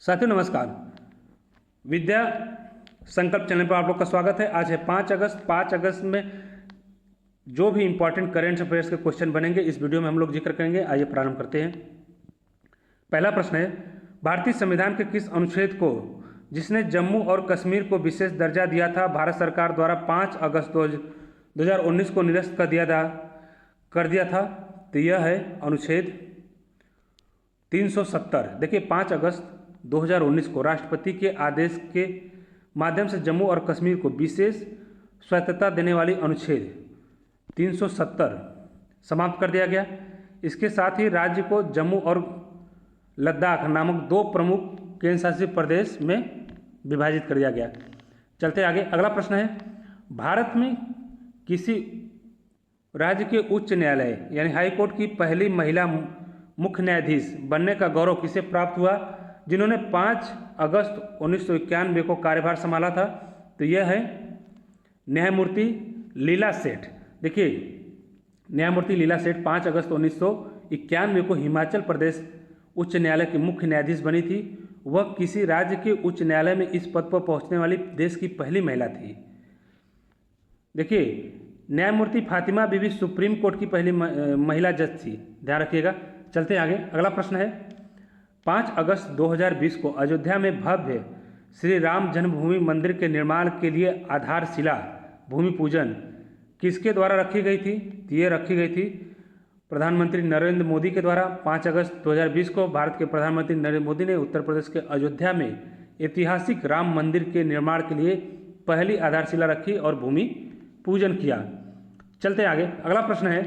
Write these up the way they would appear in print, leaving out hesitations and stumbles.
साथियों नमस्कार। विद्या संकल्प चैनल पर आप लोग का स्वागत है। आज है 5 अगस्त। 5 अगस्त में जो भी इंपॉर्टेंट करेंट अफेयर्स के क्वेश्चन बनेंगे इस वीडियो में हम लोग जिक्र करेंगे। आइए प्रारंभ करते हैं। पहला प्रश्न है, भारतीय संविधान के किस अनुच्छेद को, जिसने जम्मू और कश्मीर को विशेष दर्जा दिया था, भारत सरकार द्वारा 5 अगस्त 2019 को निरस्त कर दिया था? तो यह है अनुच्छेद 370। देखिए 5 अगस्त 2019 को राष्ट्रपति के आदेश के माध्यम से जम्मू और कश्मीर को विशेष स्वायत्तता देने वाली अनुच्छेद 370 समाप्त कर दिया गया। इसके साथ ही राज्य को जम्मू और लद्दाख नामक दो प्रमुख केंद्र शासित प्रदेश में विभाजित कर दिया गया। चलते आगे। अगला प्रश्न है, भारत में किसी राज्य के उच्च न्यायालय यानी हाई कोर्ट की पहली महिला मुख्य न्यायाधीश बनने का गौरव किसे प्राप्त हुआ, जिन्होंने 5 अगस्त 1991 को कार्यभार संभाला था? तो यह है न्यायमूर्ति लीला सेठ। देखिए न्यायमूर्ति लीला सेठ 5 अगस्त 1991 को हिमाचल प्रदेश उच्च न्यायालय की मुख्य न्यायाधीश बनी थी। वह किसी राज्य के उच्च न्यायालय में इस पद पर पहुंचने वाली देश की पहली महिला थी। देखिए न्यायमूर्ति फातिमा बीबी सुप्रीम कोर्ट की पहली महिला जज थी, ध्यान रखिएगा। चलते आगे। अगला प्रश्न है, 5 अगस्त 2020 को अयोध्या में भव्य श्री राम जन्मभूमि मंदिर के निर्माण के लिए आधारशिला भूमि पूजन किसके द्वारा रखी गई थी? तो ये रखी गई थी प्रधानमंत्री नरेंद्र मोदी के द्वारा। 5 अगस्त 2020 को भारत के प्रधानमंत्री नरेंद्र मोदी ने उत्तर प्रदेश के अयोध्या में ऐतिहासिक राम मंदिर के निर्माण के लिए पहली आधारशिला रखी और भूमि पूजन किया। चलते आगे। अगला प्रश्न है,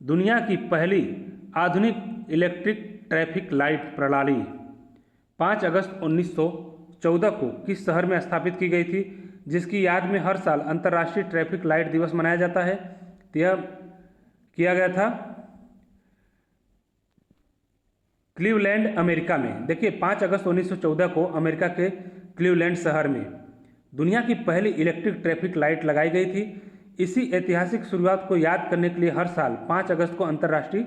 दुनिया की पहली आधुनिक इलेक्ट्रिक ट्रैफिक लाइट प्रणाली 5 अगस्त 1914 को किस शहर में स्थापित की गई थी, जिसकी याद में हर साल अंतर्राष्ट्रीय ट्रैफिक लाइट दिवस मनाया जाता है? तो यह किया गया था क्लीवलैंड, अमेरिका में। देखिए 5 अगस्त 1914 को अमेरिका के क्लीवलैंड शहर में दुनिया की पहली इलेक्ट्रिक ट्रैफिक लाइट लगाई गई थी। इसी ऐतिहासिक शुरुआत को याद करने के लिए हर साल 5 अगस्त को अंतर्राष्ट्रीय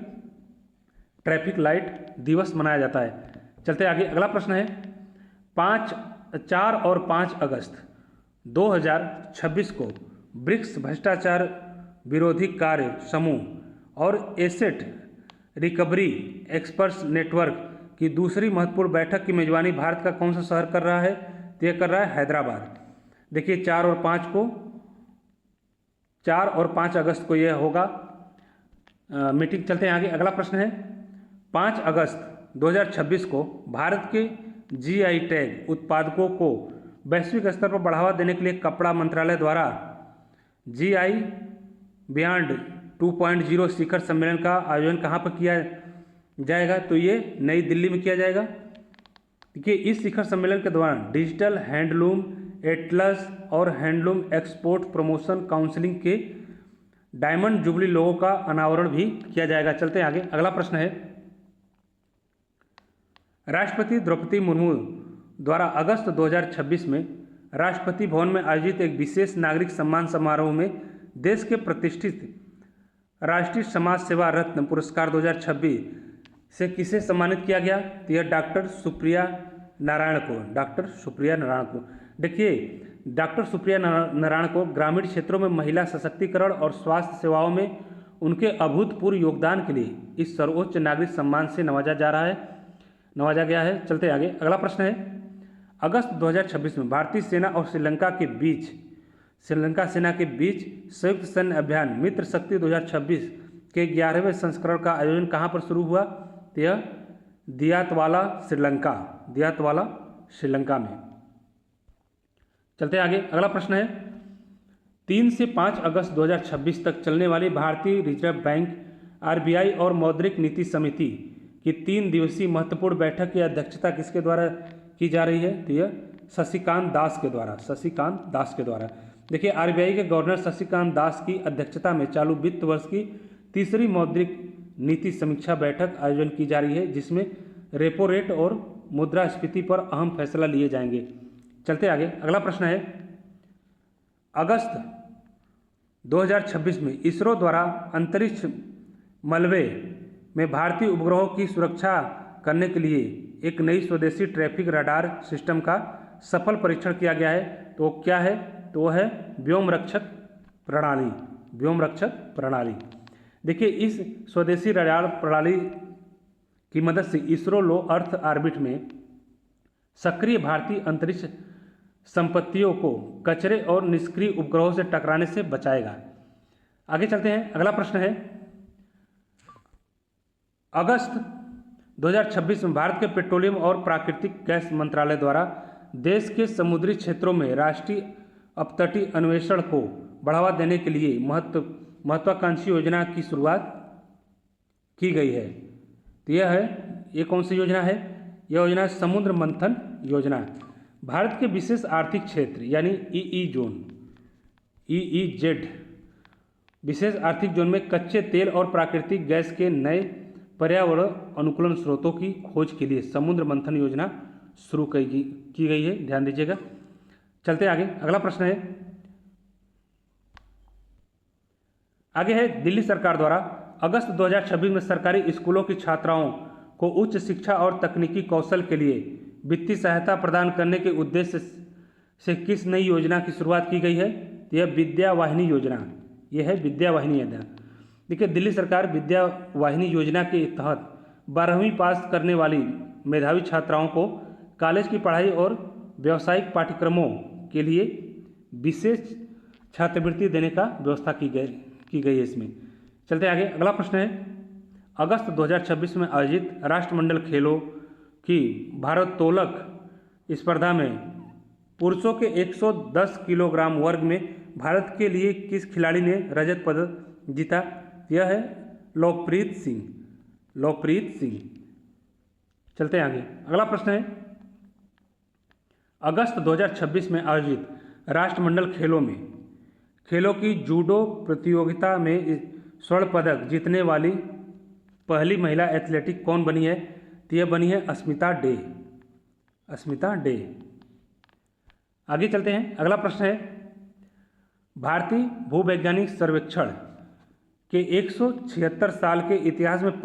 ट्रैफिक लाइट दिवस मनाया जाता है। चलते आगे। अगला प्रश्न है, 4 और 5 अगस्त 2026 को ब्रिक्स भ्रष्टाचार विरोधी कार्य समूह और एसेट रिकवरी एक्सपर्ट्स नेटवर्क की दूसरी महत्वपूर्ण बैठक की मेजबानी भारत का कौन सा शहर कर रहा है? तो यह कर रहा है हैदराबाद। देखिए 4 और 5 अगस्त को यह होगा मीटिंग। चलते हैं आगे। अगला प्रश्न है, 5 अगस्त 2026 को भारत के जीआई टैग उत्पादकों को वैश्विक स्तर पर बढ़ावा देने के लिए कपड़ा मंत्रालय द्वारा जीआई बियॉन्ड 2.0 शिखर सम्मेलन का आयोजन कहाँ पर किया जाएगा? तो ये नई दिल्ली में किया जाएगा। देखिए इस शिखर सम्मेलन के दौरान डिजिटल हैंडलूम एटलस और हैंडलूम एक्सपोर्ट प्रमोशन काउंसिलिंग के डायमंड जुबली लोगों का अनावरण भी किया जाएगा। चलते हैं आगे। अगला प्रश्न है, राष्ट्रपति द्रौपदी मुर्मू द्वारा अगस्त 2026 में राष्ट्रपति भवन में आयोजित एक विशेष नागरिक सम्मान समारोह में देश के प्रतिष्ठित राष्ट्रीय समाज सेवा रत्न पुरस्कार 2026 से किसे सम्मानित किया गया? तो यह डॉक्टर सुप्रिया नारायण को। देखिए डॉक्टर सुप्रिया नारायण को ग्रामीण क्षेत्रों में महिला सशक्तिकरण और स्वास्थ्य सेवाओं में उनके अभूतपूर्व योगदान के लिए इस सर्वोच्च नागरिक सम्मान से नवाजा गया है। चलते आगे। अगला प्रश्न है, अगस्त 2026 में भारतीय सेना और श्रीलंका सेना के बीच संयुक्त सैन्य अभियान मित्र शक्ति 2026 के 11वें संस्करण का आयोजन कहाँ पर शुरू हुआ? तो यह दियातवाला श्रीलंका में। चलते आगे। अगला प्रश्न है, 3 से 5 अगस्त 2026 तक चलने वाली भारतीय रिजर्व बैंक आरबीआई और मौद्रिक नीति समिति की 3 दिवसीय महत्वपूर्ण बैठक की अध्यक्षता किसके द्वारा की जा रही है? तो यह शशिकांत दास के द्वारा। देखिए आरबीआई के गवर्नर शशिकांत दास की अध्यक्षता में चालू वित्त वर्ष की तीसरी मौद्रिक नीति समीक्षा बैठक आयोजन की जा रही है, जिसमें रेपो रेट और मुद्रास्फीति पर अहम फैसला लिए जाएंगे। चलते आगे। अगला प्रश्न है, अगस्त 2026 में इसरो द्वारा अंतरिक्ष मलबे में भारतीय उपग्रहों की सुरक्षा करने के लिए एक नई स्वदेशी ट्रैफिक रडार सिस्टम का सफल परीक्षण किया गया है। तो वो क्या है? तो वो है व्योम रक्षक प्रणाली। व्योम रक्षक प्रणाली। देखिए, इस स्वदेशी रडार प्रणाली की मदद से इसरो लो अर्थ ऑर्बिट में सक्रिय भारतीय अंतरिक्ष संपत्तियों को कचरे और निष्क्रिय उपग्रहों से टकराने से बचाएगा। आगे चलते हैं। अगला प्रश्न है, अगस्त 2026 में भारत के पेट्रोलियम और प्राकृतिक गैस मंत्रालय द्वारा देश के समुद्री क्षेत्रों में राष्ट्रीय अपतटीय अन्वेषण को बढ़ावा देने के लिए महत्वाकांक्षी योजना की शुरुआत की गई है। तो यह है, ये कौन सी योजना है? यह योजना है समुद्र मंथन योजना। भारत के विशेष आर्थिक क्षेत्र यानी EEZ विशेष आर्थिक जोन में कच्चे तेल और प्राकृतिक गैस के नए पर्यावरण अनुकूलन स्रोतों की खोज के लिए समुद्र मंथन योजना शुरू की गई है। ध्यान दीजिएगा। चलते आगे। अगला प्रश्न है, आगे है, दिल्ली सरकार द्वारा अगस्त 2026 में सरकारी स्कूलों की छात्राओं को उच्च शिक्षा और तकनीकी कौशल के लिए वित्तीय सहायता प्रदान करने के उद्देश्य से किस नई योजना की शुरुआत की गई है? यह विद्या वाहिनी योजना। यह है विद्या वाहिनी योजना। देखिए, दिल्ली सरकार विद्या वाहिनी योजना के तहत 12वीं पास करने वाली मेधावी छात्राओं को कॉलेज की पढ़ाई और व्यावसायिक पाठ्यक्रमों के लिए विशेष छात्रवृत्ति देने का व्यवस्था की गई है इसमें। चलते आगे। अगला प्रश्न है, अगस्त 2026 में आयोजित राष्ट्रमंडल खेलों की भारोत्तोलक स्पर्धा में पुरुषों के 110 किलोग्राम वर्ग में भारत के लिए किस खिलाड़ी ने रजत पदक जीता? यह है लवप्रीत सिंह। लवप्रीत सिंह। चलते हैं आगे। अगला प्रश्न है, अगस्त 2026 में आयोजित राष्ट्रमंडल खेलों की जूडो प्रतियोगिता में स्वर्ण पदक जीतने वाली पहली महिला एथलेटिक कौन बनी है? तो यह बनी है अस्मिता डे। अस्मिता डे। आगे चलते हैं। अगला प्रश्न है, भारतीय भूवैज्ञानिक सर्वेक्षण के 176 साल के इतिहास में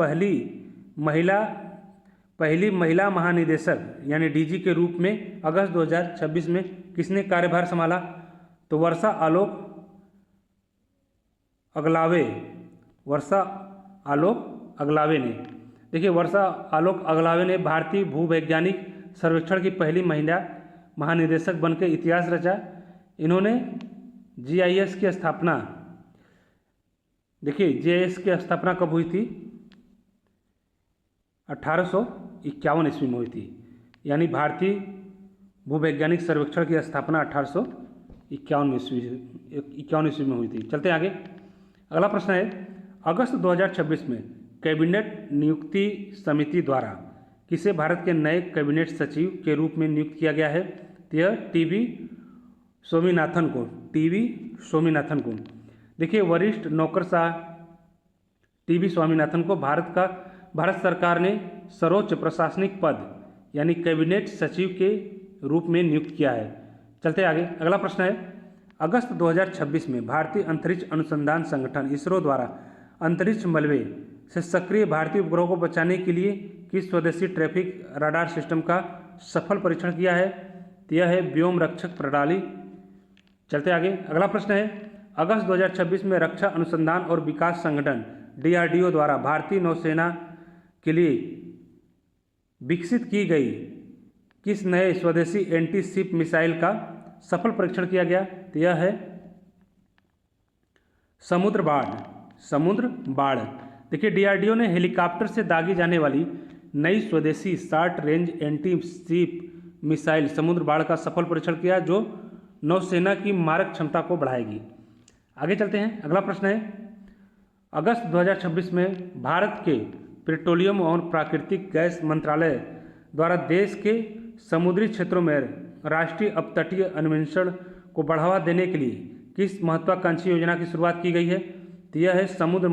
पहली महिला महानिदेशक यानी डीजी के रूप में अगस्त 2026 में किसने कार्यभार संभाला? तो वर्षा आलोक अगलावे ने। देखिए, वर्षा आलोक अगलावे ने भारतीय भूवैज्ञानिक सर्वेक्षण की पहली महिला महानिदेशक बनकर इतिहास रचा। इन्होंने GIS की स्थापना, देखिए GIS की स्थापना कब हुई थी? 1851 ईस्वी में हुई थी। यानी भारतीय भूवैज्ञानिक सर्वेक्षण की स्थापना 1851 ईस्वी में हुई थी। चलते हैं आगे। अगला प्रश्न है, अगस्त 2026 में कैबिनेट नियुक्ति समिति द्वारा किसे भारत के नए कैबिनेट सचिव के रूप में नियुक्त किया गया है? तो यह TB स्वामीनाथन को। देखिए, वरिष्ठ नौकरशाह TB स्वामीनाथन को भारत सरकार ने सर्वोच्च प्रशासनिक पद यानी कैबिनेट सचिव के रूप में नियुक्त किया है। चलते आगे। अगला प्रश्न है, अगस्त 2026 में भारतीय अंतरिक्ष अनुसंधान संगठन इसरो द्वारा अंतरिक्ष मलबे से सक्रिय भारतीय उपग्रहों को बचाने के लिए किस स्वदेशी ट्रैफिक रडार सिस्टम का सफल परीक्षण किया है? तो यह है व्योम रक्षक प्रणाली। चलते आगे। अगला प्रश्न है, अगस्त 2026 में रक्षा अनुसंधान और विकास संगठन DRDO द्वारा भारतीय नौसेना के लिए विकसित की गई किस नए स्वदेशी एंटी शिप मिसाइल का सफल परीक्षण किया गया? तो यह है समुद्र बाढ़। देखिए, DRDO ने हेलीकॉप्टर से दागी जाने वाली नई स्वदेशी short range anti ship missile समुद्र बाढ़ का सफल परीक्षण किया, जो नौसेना की मारक क्षमता को बढ़ाएगी। आगे चलते हैं। अगला प्रश्न है, अगस्त 2026 में भारत के पेट्रोलियम और प्राकृतिक गैस मंत्रालय द्वारा देश के समुद्री क्षेत्रों में राष्ट्रीय अपतटीय अन्वेषण को बढ़ावा देने के लिए किस महत्वाकांक्षी योजना की शुरुआत की गई है? तो यह है समुद्र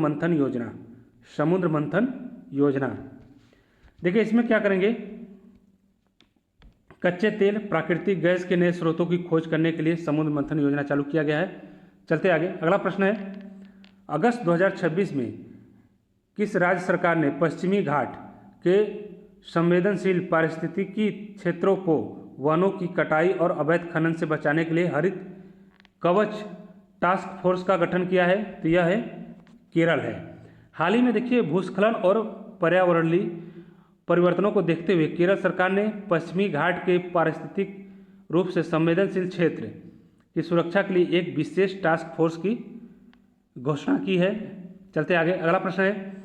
मंथन योजना। देखिए, इसमें क्या करेंगे, कच्चे तेल प्राकृतिक गैस के नए स्रोतों की खोज करने के लिए समुद्र मंथन योजना चालू किया गया है। चलते आगे। अगला प्रश्न है, अगस्त 2026 में किस राज्य सरकार ने पश्चिमी घाट के संवेदनशील पारिस्थितिकी क्षेत्रों को वनों की कटाई और अवैध खनन से बचाने के लिए हरित कवच टास्क फोर्स का गठन किया है, तो यह है केरल है। हाल ही में देखिए भूस्खलन और पर्यावरणीय परिवर्तनों को देखते हुए केरल सरकार ने पश्चिमी घाट के पारिस्थितिक रूप से संवेदनशील क्षेत्र की सुरक्षा के लिए एक विशेष टास्क फोर्स की घोषणा की है। चलते आगे, अगला प्रश्न है,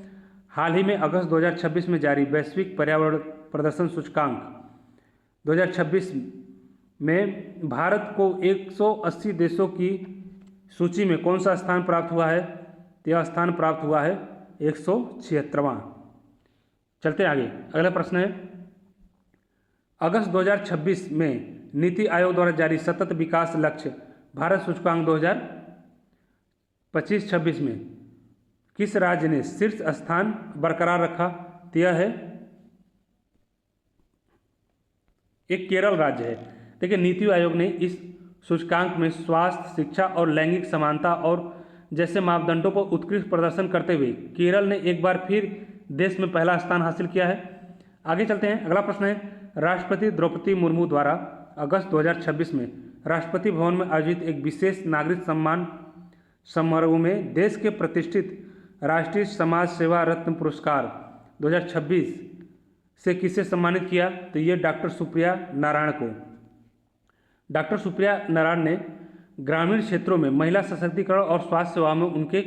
हाल ही में अगस्त 2026 में जारी वैश्विक पर्यावरण प्रदर्शन सूचकांक 2026 में भारत को 180 देशों की सूची में कौन सा स्थान प्राप्त हुआ है? तो यह स्थान प्राप्त हुआ है 176वां। चलते आगे, अगला प्रश्न है, अगस्त 2026 में नीति आयोग द्वारा जारी सतत विकास लक्ष्य भारत सूचकांक 2025-26 में किस राज्य ने शीर्ष स्थान बरकरार रखा? तो यह है एक केरल राज्य है। देखिए नीति आयोग ने इस सूचकांक में स्वास्थ्य, शिक्षा और लैंगिक समानता और जैसे मापदंडों पर उत्कृष्ट प्रदर्शन करते हुए केरल ने एक बार फिर देश में पहला स्थान हासिल किया है। आगे चलते हैं, अगला प्रश्न है, राष्ट्रपति द्रौपदी मुर्मू द्वारा अगस्त 2026 में राष्ट्रपति भवन में आयोजित एक विशेष नागरिक सम्मान समारोह में देश के प्रतिष्ठित राष्ट्रीय समाज सेवा रत्न पुरस्कार 2026 से किसे सम्मानित किया? तो ये डॉक्टर सुप्रिया नारायण को। डॉक्टर सुप्रिया नारायण ने ग्रामीण क्षेत्रों में महिला सशक्तिकरण और स्वास्थ्य सेवाओं में उनके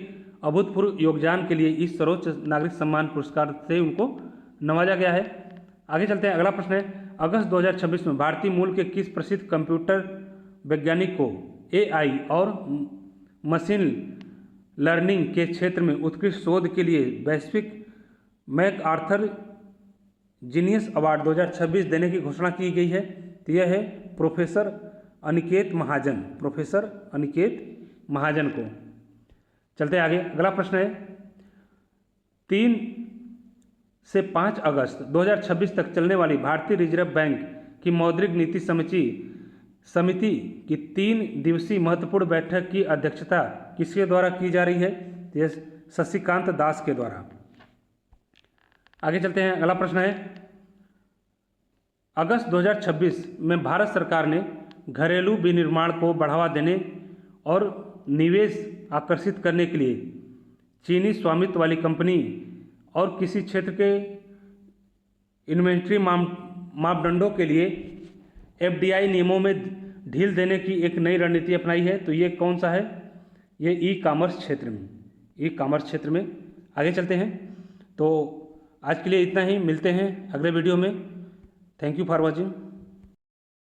अभूतपूर्व योगदान के लिए इस सर्वोच्च नागरिक सम्मान पुरस्कार से उनको नवाजा गया है। आगे चलते हैं, अगला प्रश्न है, अगस्त 2026 में भारतीय मूल के किस प्रसिद्ध कंप्यूटर वैज्ञानिक को AI और मशीन लर्निंग के क्षेत्र में उत्कृष्ट शोध के लिए वैश्विक मैकआर्थर जीनियस अवार्ड 2026 देने की घोषणा की गई है? तो यह है प्रोफेसर अनिकेत महाजन को। चलते आगे, अगला प्रश्न है, 3 से 5 अगस्त 2026 तक चलने वाली भारतीय रिजर्व बैंक की मौद्रिक नीति समिति की 3 दिवसीय महत्वपूर्ण बैठक की अध्यक्षता किसके द्वारा की जा रही है? यह शशिकांत दास के द्वारा। आगे चलते हैं, अगला प्रश्न है, अगस्त 2026 में भारत सरकार ने घरेलू विनिर्माण को बढ़ावा देने और निवेश आकर्षित करने के लिए चीनी स्वामित्व वाली कंपनी और किसी क्षेत्र के इन्वेंट्री मापदंडों के लिए FDI नियमों में ढील देने की एक नई रणनीति अपनाई है। तो ये कौन सा है? ये ई कॉमर्स क्षेत्र में। आगे चलते हैं, तो आज के लिए इतना ही, मिलते हैं अगले वीडियो में। Thank you for watching.